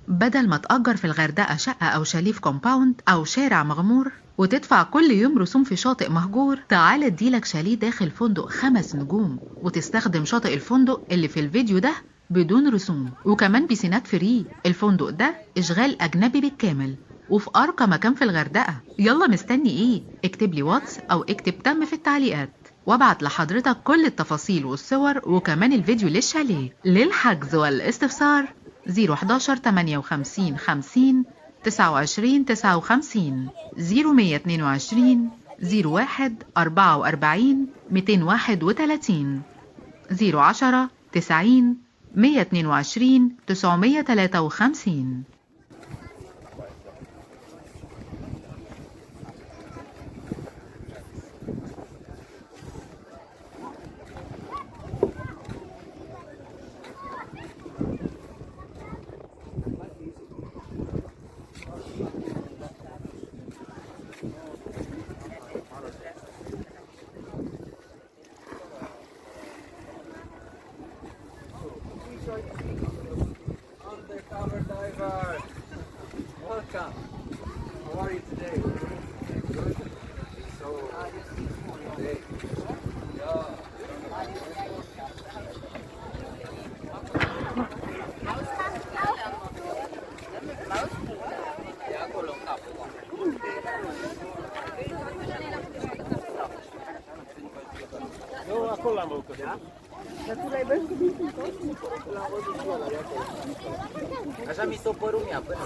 بدل ما تأجر في الغردقة شقة أو شاليه في كومباوند أو شارع مغمور وتدفع كل يوم رسوم في شاطئ مهجور، تعال اديلك شاليه داخل فندق 5 نجوم وتستخدم شاطئ الفندق اللي في الفيديو ده بدون رسوم، وكمان بيسينات فري. الفندق ده إشغال أجنبي بالكامل وفي أرقى مكان في الغردقة. يلا مستني إيه؟ اكتب لي واتس أو اكتب تم في التعليقات وابعت لحضرتك كل التفاصيل والصور وكمان الفيديو للشاليه. للحجز والاستفسار 011 58 50 29 59 0122 01 44 231 010 90 122 953. Undercover diver, welcome. How are you today? Good. So, today, yeah. Ja, kolong up. No, ako lang mo ko. Așa mi s-o părut mie până